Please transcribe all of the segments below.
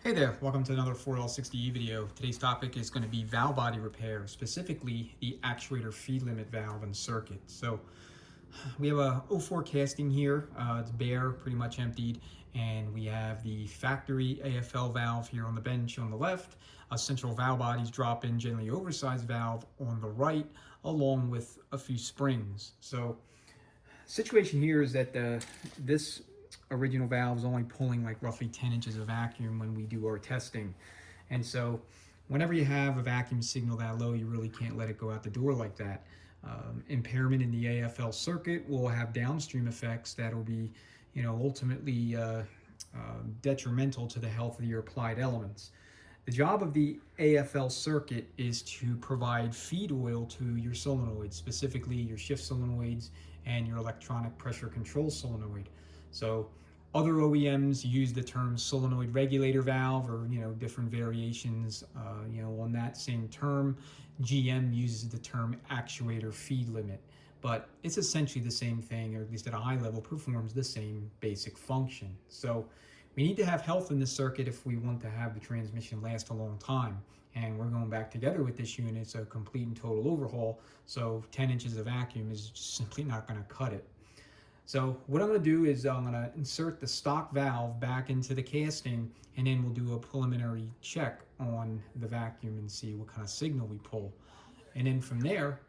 Hey there, welcome to another 4L60E video. Today's topic is going to be valve body repair, specifically the actuator feed limit valve and circuit. So we have a 04 casting here, it's bare, pretty much emptied, and we have the factory AFL valve here on the bench on the left, a central valve bodies drop in, generally oversized valve on the right, along with a few springs. So situation here is that this original valve is only pulling like roughly 10 inches of vacuum when we do our testing. And so whenever you have a vacuum signal that low, you really can't let it go out the door like that. Impairment in the AFL circuit will have downstream effects that will be, ultimately detrimental to the health of your applied elements. The job of the AFL circuit is to provide feed oil to your solenoids, specifically your shift solenoids and your electronic pressure control solenoid. So other OEMs use the term solenoid regulator valve or different variations on that same term. GM uses the term actuator feed limit, but it's essentially the same thing, or at least at a high level performs the same basic function. So we need to have health in this circuit if we want to have the transmission last a long time. And we're going back together with this unit, so complete and total overhaul. So 10 inches of vacuum is just simply not going to cut it. So what I'm going to do is I'm going to insert the stock valve back into the casting, and then we'll do a preliminary check on the vacuum and see what kind of signal we pull. And then from there,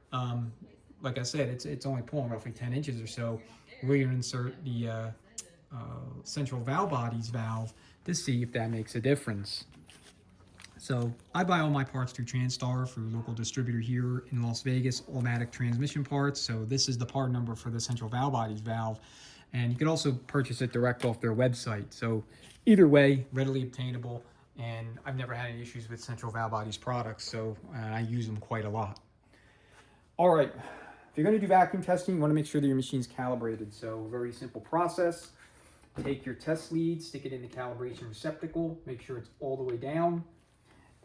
like I said, it's only pulling roughly 10 inches or so. We're going to insert the central valve bodies valve to see if that makes a difference. So I buy all my parts through Transtar, through a local distributor here in Las Vegas, Automatic Transmission Parts. So this is the part number for the central valve bodies valve. And you can also purchase it direct off their website. So either way, readily obtainable. And I've never had any issues with central valve bodies products, so I use them quite a lot. All right, if you're going to do vacuum testing, you want to make sure that your machine's calibrated. So very simple process. Take your test lead, stick it in the calibration receptacle, make sure it's all the way down.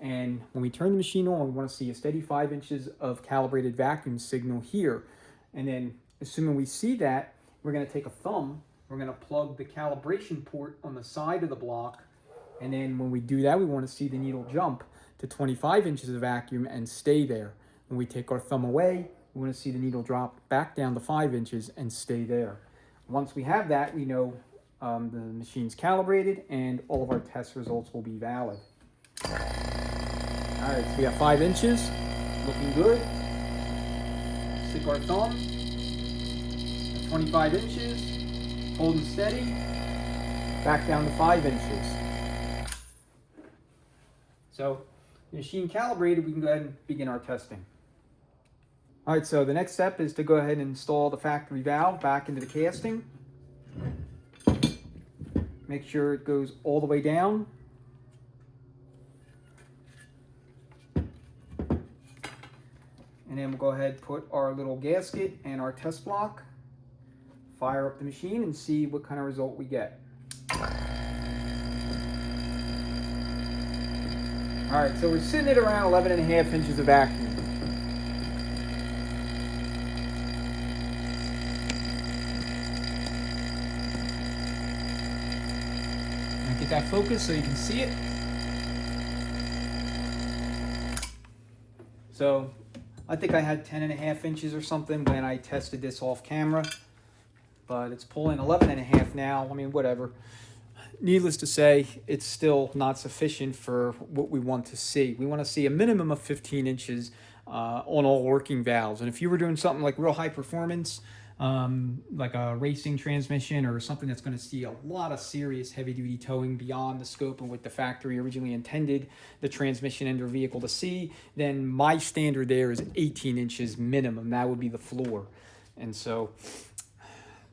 And when we turn the machine on, we want to see a steady 5 inches of calibrated vacuum signal here. And then, assuming we see that, we're going to take a thumb, we're going to plug the calibration port on the side of the block. And then when we do that, we want to see the needle jump to 25 inches of vacuum and stay there. When we take our thumb away, we want to see the needle drop back down to 5 inches and stay there. Once we have that, we know the machine's calibrated and all of our test results will be valid. All right, so we got 5 inches, looking good. Stick our thumb at 25 inches, holding steady, back down to 5 inches. So, the machine calibrated, we can go ahead and begin our testing. All right, so the next step is to go ahead and install the factory valve back into the casting. Make sure it goes all the way down. And then we'll go ahead and put our little gasket and our test block, fire up the machine, and see what kind of result we get. All right, so we're sitting at around 11.5 inches of vacuum. Now get that focus so you can see it. So I think I had 10.5 inches or something when I tested this off camera, but it's pulling 11.5 now. I mean, whatever. Needless to say, it's still not sufficient for what we want to see. We want to see a minimum of 15 inches on all working valves. And if you were doing something like real high performance, like a racing transmission or something that's going to see a lot of serious heavy-duty towing beyond the scope of what the factory originally intended the transmission and their vehicle to see, then my standard there is 18 inches minimum. That would be the floor. And so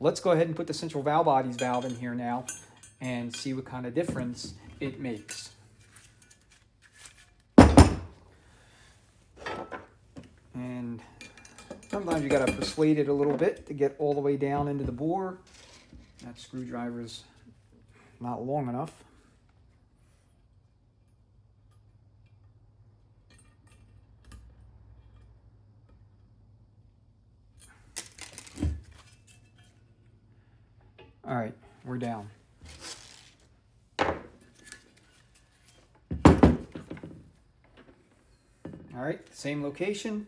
let's go ahead and put the central valve bodies valve in here now and see what kind of difference it makes. And sometimes you got to persuade it a little bit to get all the way down into the bore. That screwdriver's not long enough. All right, we're down. All right, same location.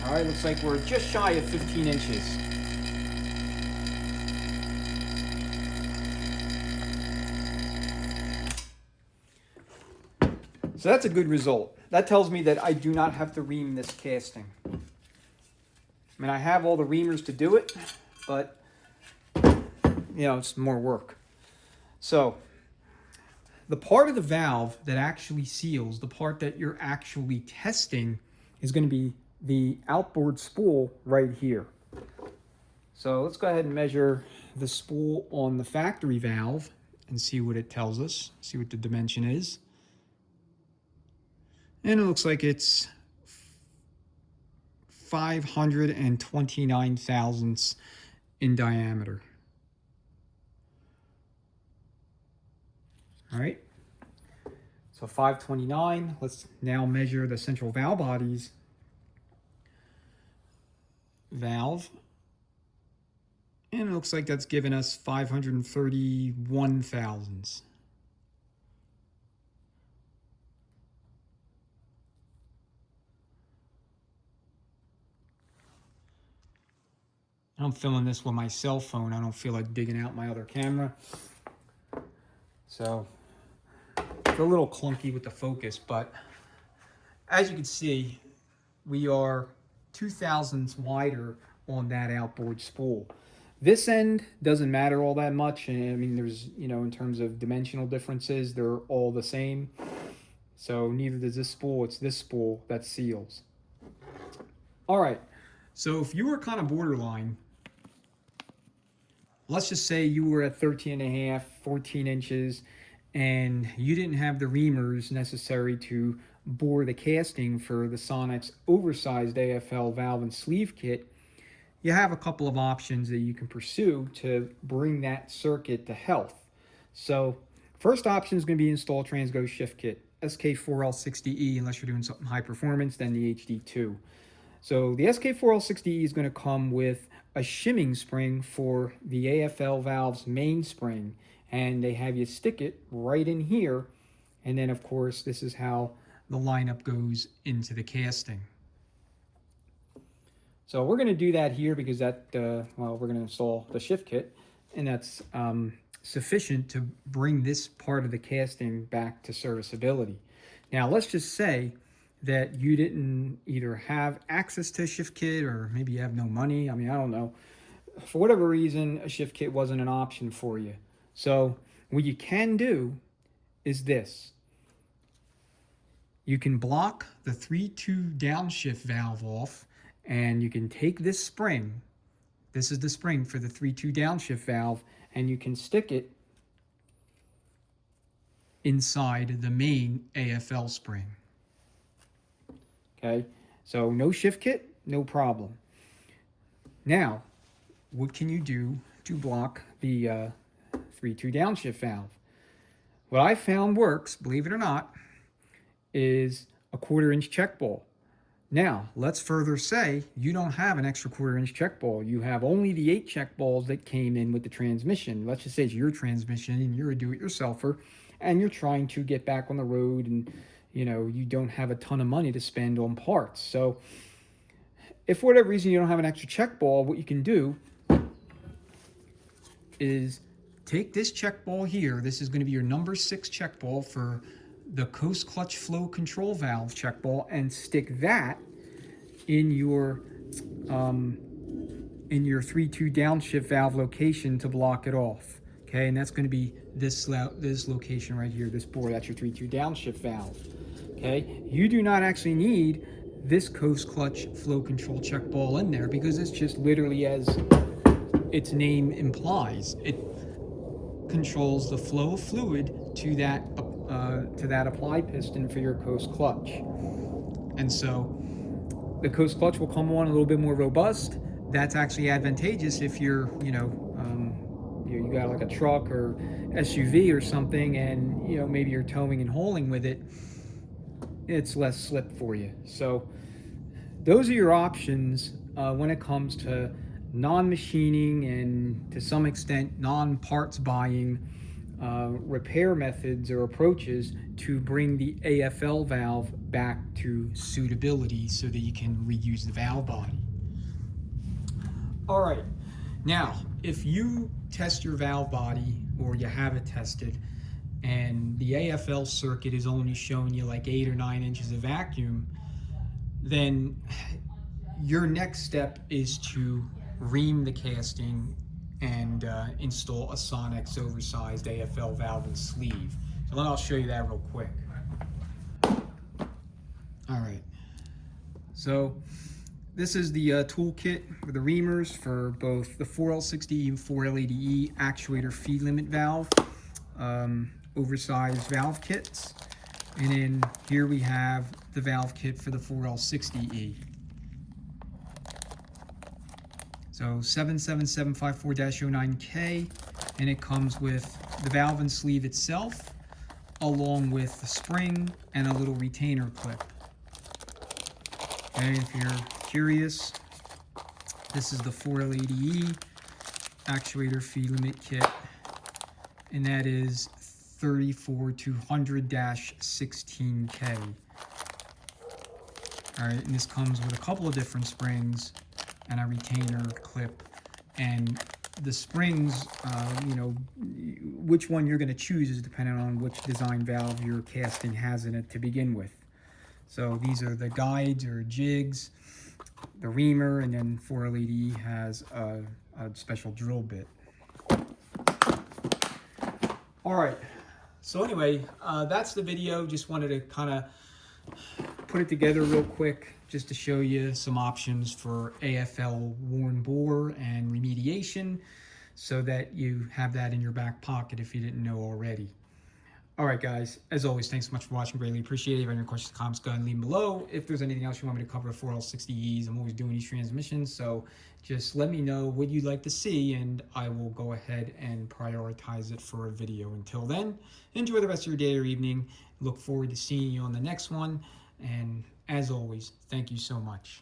All right, looks like we're just shy of 15 inches. So that's a good result. That tells me that I do not have to ream this casting. I mean, I have all the reamers to do it, but, you know, it's more work. So the part of the valve that actually seals, the part that you're actually testing, is going to be the outboard spool right here. So let's go ahead and measure the spool on the factory valve and see what it tells us, see what the dimension is. And it looks like it's 529 thousandths in diameter. All right, so 529. Let's now measure the central valve body's valve. And it looks like that's given us 531 thousandths. I'm filming this with my cell phone. I don't feel like digging out my other camera. So it's a little clunky with the focus, but as you can see, we are 2 thousandths wider on that outboard spool. This end doesn't matter all that much. I mean, there's, you know, in terms of dimensional differences, they're all the same. So neither does this spool, it's this spool that seals. All right, so if you were kind of borderline, let's just say you were at 13 and a half, 14 inches, and you didn't have the reamers necessary to bore the casting for the Sonic's oversized AFL valve and sleeve kit. You have a couple of options that you can pursue to bring that circuit to health. So first option is going to be install Transgo shift kit, SK4L60E, unless you're doing something high performance, then the HD2. So the SK4L60E is going to come with a shimming spring for the AFL valve's main spring, and they have you stick it right in here, and then of course this is how the lineup goes into the casting. So we're going to do that here because that, well, we're going to install the shift kit, and that's sufficient to bring this part of the casting back to serviceability. Now let's just say that you didn't either have access to a shift kit, or maybe you have no money. I mean, I don't know. For whatever reason, a shift kit wasn't an option for you. So what you can do is this. You can block the 3-2 downshift valve off, and you can take this spring. This is the spring for the 3-2 downshift valve, and you can stick it inside the main AFL spring. Okay, so no shift kit, no problem. Now, what can you do to block the 3-2 downshift valve? What I found works, believe it or not, is a 1/4 inch check ball. Now, let's further say you don't have an extra 1/4 inch check ball. You have only the 8 check balls that came in with the transmission. Let's just say it's your transmission and you're a do-it-yourselfer and you're trying to get back on the road, and you know, you don't have a ton of money to spend on parts. So if for whatever reason you don't have an extra check ball, what you can do is take this check ball here. This is going to be your number 6 check ball for the coast clutch flow control valve check ball, and stick that in your 3-2 downshift valve location to block it off. Okay, and that's going to be this location right here, this bore. That's your 3-2 downshift valve. Okay, you do not actually need this coast clutch flow control check ball in there, because it's just literally, as its name implies, it controls the flow of fluid to that apply piston for your coast clutch. And so the coast clutch will come on a little bit more robust. That's actually advantageous if you're, you got like a truck or SUV or something, and maybe you're towing and hauling with it. It's less slip for you. So those are your options when it comes to non-machining and to some extent non-parts buying repair methods or approaches to bring the AFL valve back to suitability so that you can reuse the valve body. All right, now if you test your valve body or you have it tested and the AFL circuit is only showing you like 8 or 9 inches of vacuum, then your next step is to ream the casting and install a Sonex oversized AFL valve and sleeve. So I'll show you that real quick. All right, so this is the toolkit for the reamers for both the 4L60E and 4L80E actuator feed limit valve, oversized valve kits. And then here we have the valve kit for the 4L60E. So 77754-09K, and it comes with the valve and sleeve itself, along with the spring and a little retainer clip. Okay, if you're curious, this is the 4L80E actuator feed limit kit, and that is 34200-16K. All right, and this comes with a couple of different springs and a retainer clip, and the springs, you know, which one you're going to choose is dependent on which design valve your casting has in it to begin with. So these are the guides or jigs, the reamer, and then 4L80E has a special drill bit. All right, so anyway, that's the video. Just wanted to kind of put it together real quick just to show you some options for AFL worn bore and remediation so that you have that in your back pocket if you didn't know already. All right, guys, as always, thanks so much for watching. Greatly appreciate it. If you have any questions, comments, go ahead and leave them below. If there's anything else you want me to cover 4L60Es, I'm always doing these transmissions, so just let me know what you'd like to see, and I will go ahead and prioritize it for a video. Until then, enjoy the rest of your day or evening. Look forward to seeing you on the next one, and as always, thank you so much.